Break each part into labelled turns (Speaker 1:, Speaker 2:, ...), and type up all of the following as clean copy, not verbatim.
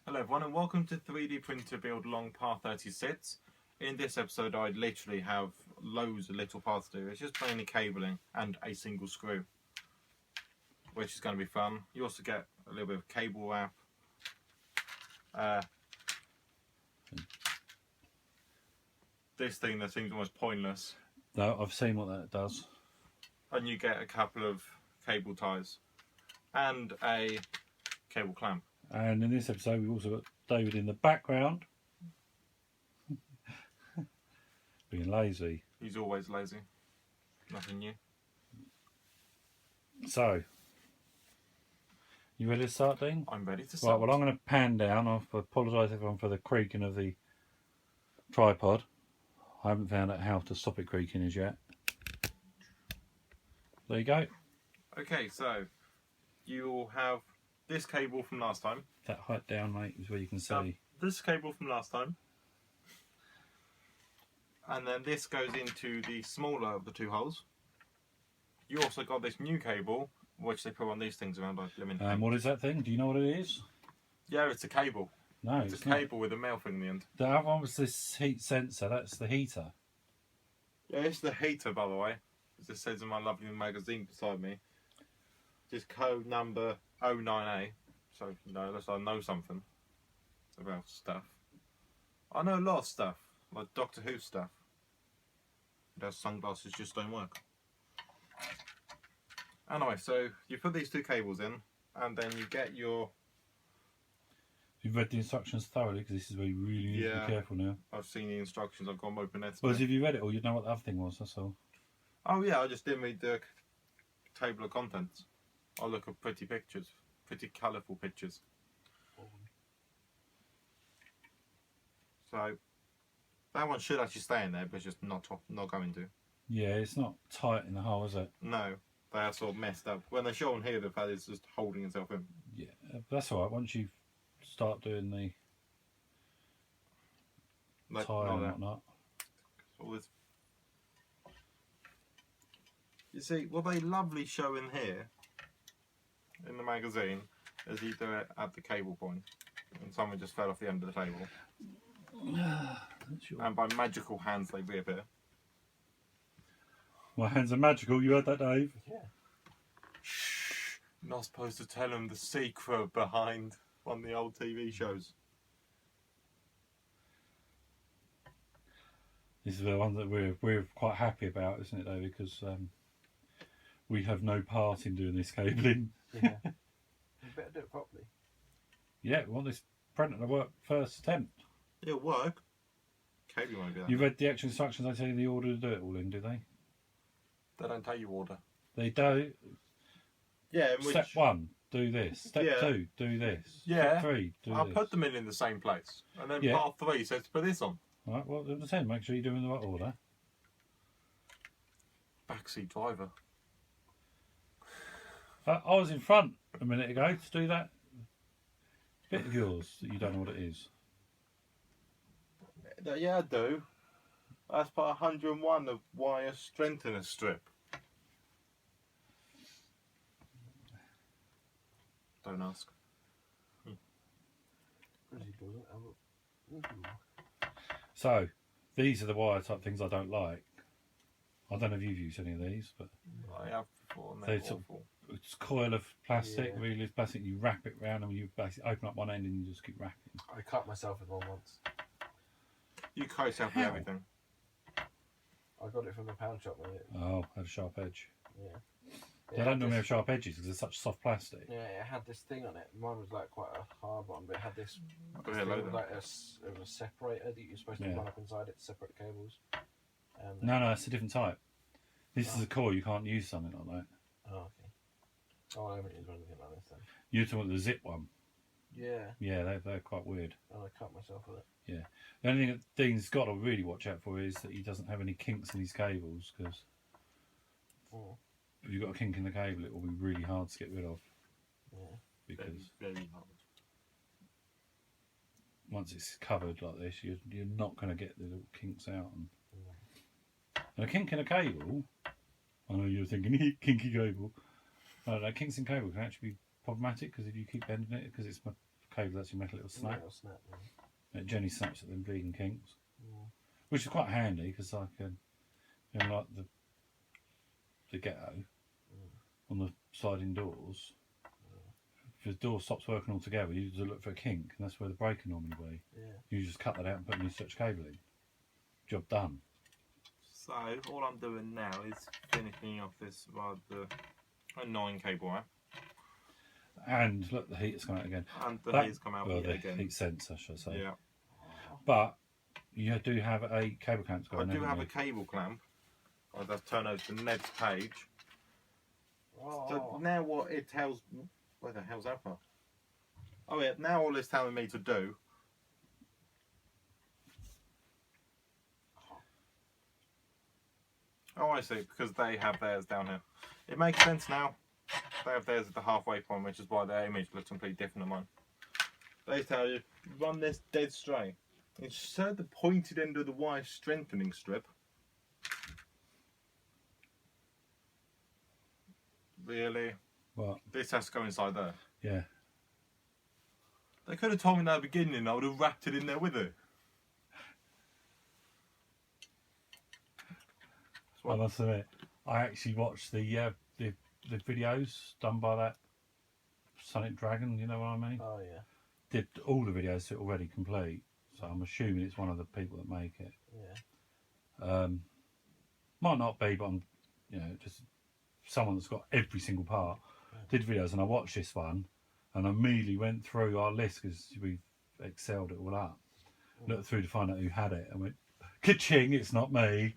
Speaker 1: Hello everyone and welcome to 3D Printer Build Long Par 36. In this episode I literally have loads of little parts to do. It's just mainly cabling and a single screw, which is going to be fun. You also get a little bit of cable wrap. This thing that seems almost pointless.
Speaker 2: No, I've seen what that does.
Speaker 1: And you get a couple of cable ties and a cable clamp.
Speaker 2: And in this episode, we've also got David in the background. Being lazy.
Speaker 1: He's always lazy. Nothing new.
Speaker 2: So, you ready to start, Dean?
Speaker 1: I'm ready to start.
Speaker 2: Right, well, I'm going to pan down. I apologise everyone for the creaking of the tripod. I haven't found out how to stop it creaking as yet. There you go.
Speaker 1: Okay, so you will have this cable from last time.
Speaker 2: That height down, mate, is where you can see.
Speaker 1: This cable from last time. And then this goes into the smaller of the two holes. You also got this new cable, which they put on these things around like lemon.
Speaker 2: What is that thing? Do you know what it is?
Speaker 1: Yeah, it's a cable.
Speaker 2: No,
Speaker 1: it's a cable with a male thing in the end.
Speaker 2: The other one was this heat sensor. That's the heater.
Speaker 1: Yeah, it's the heater, by the way. As it says in my lovely magazine beside me. Just code number 09A. So, you know, unless I know something about stuff. I know a lot of stuff, like Doctor Who stuff. Those sunglasses just don't work. Anyway, so you put these two cables in, and then you get your...
Speaker 2: You've read the instructions thoroughly, because this is where you really need to be careful now.
Speaker 1: I've seen the instructions, I've got them open.
Speaker 2: Well, if you read it all, you'd know what the other thing was, that's all.
Speaker 1: Oh yeah, I just didn't read the table of contents. I look at pretty pictures, pretty colourful pictures. So that one should actually stay in there, but it's just not going to.
Speaker 2: Yeah, it's not tight in the hole, is it?
Speaker 1: No, they are sort of messed up. When they show on here, the pad is just holding itself in.
Speaker 2: Yeah, that's all right. Once you start doing the tie and whatnot.
Speaker 1: All this. You see, what they lovely show in here, in the magazine, is you do it at the cable point, and someone just fell off the end of the table. And by magical hands they reappear.
Speaker 2: My hands are magical, you heard that, Dave?
Speaker 1: Yeah. Shh, not supposed to tell them the secret behind one of the old TV shows.
Speaker 2: This is the one that we're quite happy about, isn't it, David? Because we have no part in doing this cabling.
Speaker 3: Yeah. You better do it properly.
Speaker 2: Yeah, we want this printer to work first attempt.
Speaker 1: It'll work. Cabling won't be that.
Speaker 2: You read the actual instructions, they tell you the order to do it all in, do they?
Speaker 1: They don't tell you order.
Speaker 2: They do.
Speaker 1: Yeah,
Speaker 2: Step 1, do this. Step 2, do this.
Speaker 1: Yeah.
Speaker 2: Step 3, do this.
Speaker 1: I'll put them in the same place. And then part 3 says to put this on.
Speaker 2: Right, well, at the same, make sure you're doing the right order.
Speaker 1: Backseat driver.
Speaker 2: I was in front a minute ago to do that bit of yours that you don't know what it is.
Speaker 1: Yeah, I do. That's part 101 of wire strengthener strip. Don't ask.
Speaker 2: So, these are the wire type things I don't like. I don't know if you've used any of these, but
Speaker 1: I have before, and
Speaker 2: they're
Speaker 1: they're awful.
Speaker 2: It's a coil of plastic, really loose plastic. You wrap it round, and you basically open up one end, and you just keep wrapping.
Speaker 3: I cut myself with one once.
Speaker 1: You cut yourself with everything.
Speaker 3: I got it from the pound shop, mate.
Speaker 2: Oh, had a sharp edge.
Speaker 3: Yeah.
Speaker 2: They don't normally have sharp edges because they're such soft plastic.
Speaker 3: Yeah, it had this thing on it. Mine was like quite a hard one, but it had this.
Speaker 1: Yeah,
Speaker 3: thing with like it was a separator that you're supposed to run up inside it to separate cables.
Speaker 2: No, it's a different type. This is a coil. You can't use something like that.
Speaker 3: Oh, okay. Oh, I haven't used anything like this then.
Speaker 2: You're talking about the zip one.
Speaker 3: Yeah.
Speaker 2: Yeah, they're quite weird.
Speaker 3: And I cut myself with it.
Speaker 2: Yeah. The only thing that Dean's got to really watch out for is that he doesn't have any kinks in his cables, because if you've got a kink in the cable, it will be really hard to get rid of.
Speaker 3: Yeah.
Speaker 2: Because
Speaker 1: very hard.
Speaker 2: once it's covered like this, you're not going to get the little kinks out. And a kink in a cable, I know you're thinking kinky cable. No, kinks in cable can actually be problematic because if you keep bending it, because it's cable actually make a little snap.
Speaker 3: It'll snap.
Speaker 2: It generally snaps at them bleeding kinks,
Speaker 3: Yeah.
Speaker 2: which is quite handy because I can, like the ghetto on the sliding doors. If the door stops working altogether, you just look for a kink, and that's where the breaker normally be.
Speaker 3: Yeah.
Speaker 2: You just cut that out and put a new stretch cable in. Job done.
Speaker 1: So all I'm doing now is finishing off this rather annoying cable wire.
Speaker 2: And look, the heat's come out again.
Speaker 1: And the
Speaker 2: That-
Speaker 1: heat's come out
Speaker 2: well, the
Speaker 1: again.
Speaker 2: heat sensor, should I say.
Speaker 1: Yeah.
Speaker 2: But you do have a cable clamp
Speaker 1: I
Speaker 2: going.
Speaker 1: do have
Speaker 2: you?
Speaker 1: a cable clamp. I'll just turn over to Ned's page.
Speaker 3: Oh.
Speaker 1: So now what it tells... Where the hell's that from? Oh yeah, now all it's telling me to do... Oh, I see, because they have theirs down here. It makes sense now. They have theirs at the halfway point, which is why their image looks completely different than mine. They tell you, run this dead straight. Insert the pointed end of the wire strengthening strip. Really?
Speaker 2: What?
Speaker 1: This has to go inside there.
Speaker 2: Yeah.
Speaker 1: They could have told me that at the beginning and I would have wrapped it in there with it.
Speaker 2: I must admit, I actually watched the videos done by that Sonic Dragon. You know what I mean?
Speaker 3: Oh yeah.
Speaker 2: Did all the videos already complete, so I'm assuming it's one of the people that make it.
Speaker 3: Yeah.
Speaker 2: Might not be, but I'm, just someone that's got every single part. Did videos, and I watched this one, and I immediately went through our list because we've excelled it all up. Looked through to find out who had it, and went, "Ka-ching! It's not me."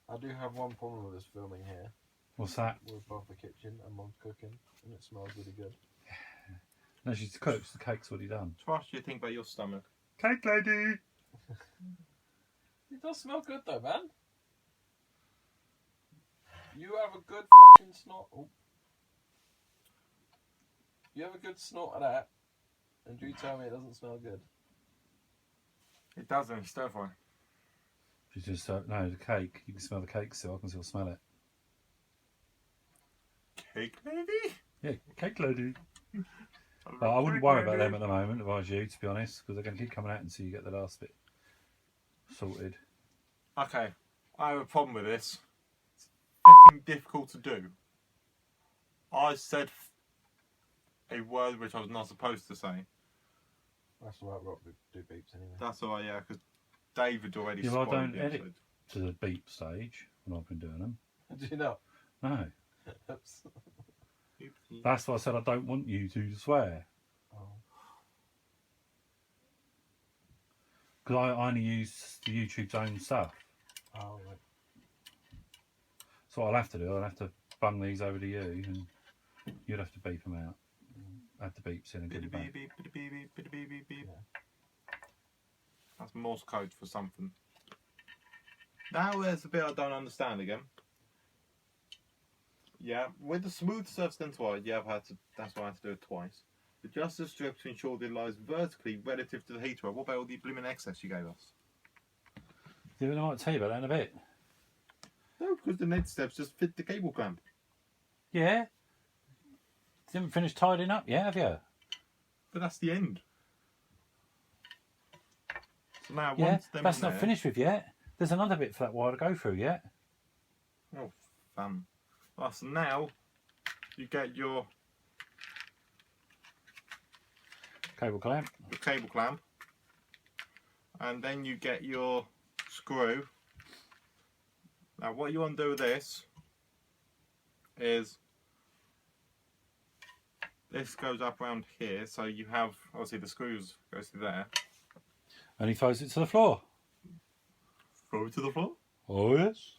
Speaker 3: I do have one problem with this filming here.
Speaker 2: What's that?
Speaker 3: We're above the kitchen and Mum's cooking, and it smells really good.
Speaker 2: No, she's cooked. The cake's already done.
Speaker 1: So what do you think about your stomach?
Speaker 2: Cake lady.
Speaker 3: It does smell good though, man. You have a good fucking snort. Oh. You have a good snort of that, and you tell me it doesn't smell good.
Speaker 1: It doesn't, it's stir fry.
Speaker 2: She's just no, the cake. You can smell the cake still. I can still smell it.
Speaker 1: Cake lady?
Speaker 2: Yeah, cake lady. But I wouldn't worry about them at the moment if I was you, to be honest, because they're going to keep coming out until you get the last bit sorted.
Speaker 1: Okay, I have a problem with this. It's fucking difficult to do. I said a word which I was not supposed to say.
Speaker 3: That's all right, Rob. Do beeps anyway.
Speaker 1: That's all right, yeah, because David already
Speaker 2: Yeah, well, I
Speaker 1: spoiled
Speaker 2: don't
Speaker 1: the
Speaker 2: edit.
Speaker 1: episode.
Speaker 2: To the beep stage when I've been doing them.
Speaker 3: Do you know?
Speaker 2: No.
Speaker 3: Oops.
Speaker 1: Oopsie.
Speaker 2: That's why I said I don't want you to swear.
Speaker 3: Oh.
Speaker 2: Because I only use the YouTube's own stuff.
Speaker 3: Oh, right.
Speaker 2: So what I'll have to do, I'll have to bung these over to you and you'd have to beep them out. Add the beeps in and give
Speaker 1: Beep,
Speaker 2: them back.
Speaker 1: beep, beep, beep, beep, beep, beep, beep, beep.
Speaker 3: Yeah.
Speaker 1: That's Morse code for something. Now there's a bit I don't understand again. Yeah, with the smooth surface done twice, yeah, that's why I had to do it twice. Adjust the strip to ensure that it lies vertically relative to the heater. What about all the blooming excess you gave us?
Speaker 2: I might tell you about that in a bit.
Speaker 1: No, because the net steps just fit the cable clamp.
Speaker 2: Yeah? You haven't finished tidying up yet, have you?
Speaker 1: But that's the end. So now
Speaker 2: Yeah,
Speaker 1: once them
Speaker 2: that's
Speaker 1: in
Speaker 2: not
Speaker 1: there,
Speaker 2: finished with yet. There's another bit for that wire to go through yet.
Speaker 1: Oh, fun. Well, so now you get your
Speaker 2: Cable clamp.
Speaker 1: cable clamp, and then you get your screw. Now, what you want to do with this is this goes up around here, so you have obviously the screws goes to there.
Speaker 2: And he throws it to the floor.
Speaker 1: Throw it to the floor.
Speaker 2: Oh, yes.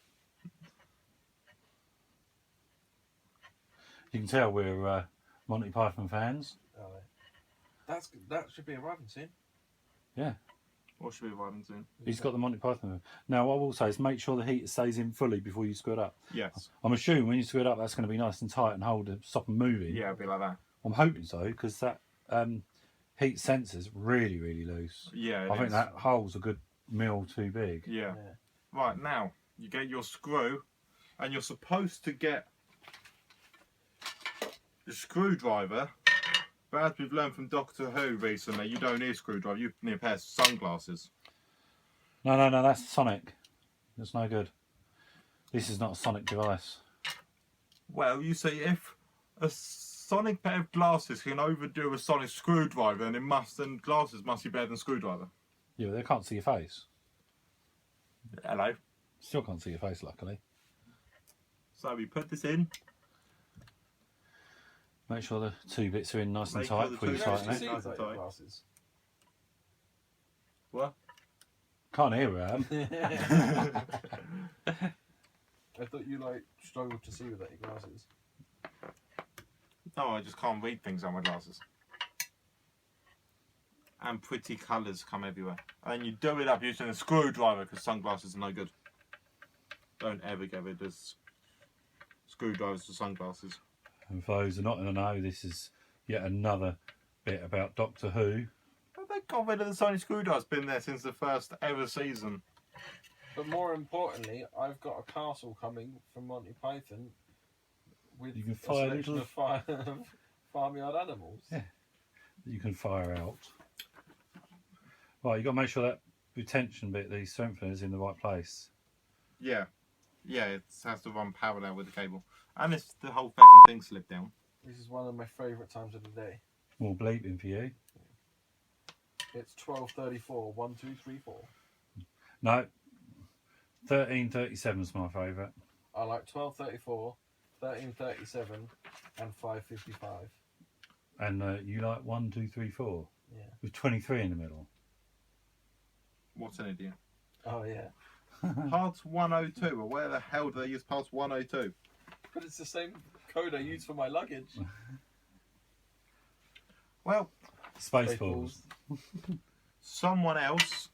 Speaker 2: You can tell we're Monty Python fans.
Speaker 3: Oh, right. That should be arriving soon.
Speaker 2: Yeah.
Speaker 1: What should be arriving soon?
Speaker 2: He's got the Monty Python. Now, what I will say is make sure the heater stays in fully before you screw it up.
Speaker 1: Yes.
Speaker 2: I'm assuming when you screw it up, that's going to be nice and tight and hold it, stop them moving.
Speaker 1: Yeah, it'll be like that.
Speaker 2: I'm hoping so, because that heat sensor's really, really loose.
Speaker 1: Yeah, it
Speaker 2: I think
Speaker 1: is.
Speaker 2: that hole's a good mil too big.
Speaker 1: Yeah. Right, now you get your screw, and you're supposed to get the screwdriver But as we've learned from Doctor Who recently, you don't need a screwdriver, you need a pair of sunglasses.
Speaker 2: No, that's Sonic. That's no good. This is not a Sonic device.
Speaker 1: Well, you see, if a sonic pair of glasses can overdo a sonic screwdriver, then glasses must be better than screwdriver.
Speaker 2: Yeah, but they can't see your face.
Speaker 1: Hello.
Speaker 2: Still can't see your face, luckily.
Speaker 1: So we put this in.
Speaker 2: Make sure the two bits are in nice and
Speaker 1: Make
Speaker 2: tight
Speaker 1: sure the
Speaker 2: before you
Speaker 1: two
Speaker 3: You
Speaker 1: bits
Speaker 3: can
Speaker 2: tighten
Speaker 3: actually
Speaker 2: it.
Speaker 3: see
Speaker 1: Nice and
Speaker 3: without your
Speaker 1: tight.
Speaker 3: glasses.
Speaker 1: What?
Speaker 2: Can't hear her.
Speaker 3: I thought you like struggled to see without your glasses.
Speaker 1: No, I just can't read things on my glasses. And pretty colours come everywhere. And you do it up using a screwdriver because sunglasses are no good. Don't ever get rid of screwdrivers for sunglasses.
Speaker 2: And for those who are not in the know, this is yet another bit about Doctor Who.
Speaker 1: But they got rid of the Sony screwdriver. It's been there since the first ever season.
Speaker 3: But more importantly, I've got a castle coming from Monty Python with
Speaker 2: You can
Speaker 3: a
Speaker 2: fire
Speaker 3: selection
Speaker 2: little-
Speaker 3: of farmyard animals.
Speaker 2: Yeah. That you can fire out. Right, you got to make sure that retention bit, the strengthener, is in the right place.
Speaker 1: Yeah. Yeah, it has to run parallel with the cable. And it's the whole fucking thing slipped down.
Speaker 3: This is one of my favourite times of the day.
Speaker 2: More bleeping for you.
Speaker 3: It's 12:34. 1, 2, 3, 4.
Speaker 2: No. 13:37 is my favourite.
Speaker 3: I like 12:34, 13:37, and 5:55.
Speaker 2: And you like 1, 2, 3, 4
Speaker 3: Yeah.
Speaker 2: with 23 in the middle.
Speaker 1: What an idiot.
Speaker 3: Oh yeah.
Speaker 1: Parts 102. Well, where the hell do they use parts 102?
Speaker 3: But it's the same code I use for my luggage.
Speaker 1: Well,
Speaker 2: Spaceballs.
Speaker 1: someone else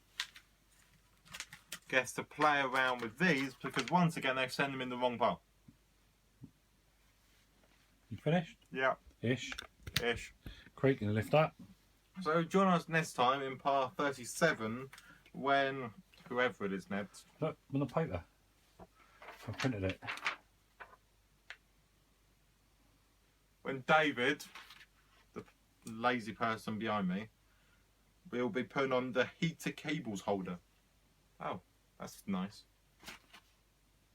Speaker 1: gets to play around with these because once again they've sent them in the wrong pile.
Speaker 2: You finished?
Speaker 1: Yeah.
Speaker 2: Ish.
Speaker 1: Ish.
Speaker 2: Creak and lift up.
Speaker 1: So join us next time in part 37 when whoever it is next.
Speaker 2: Look, on the paper. I printed it.
Speaker 1: When David, the lazy person behind me, will be putting on the heater cables holder. Oh, that's nice.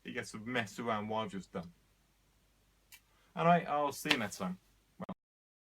Speaker 1: He gets to mess around what I've just done. Alright, I'll see you next time.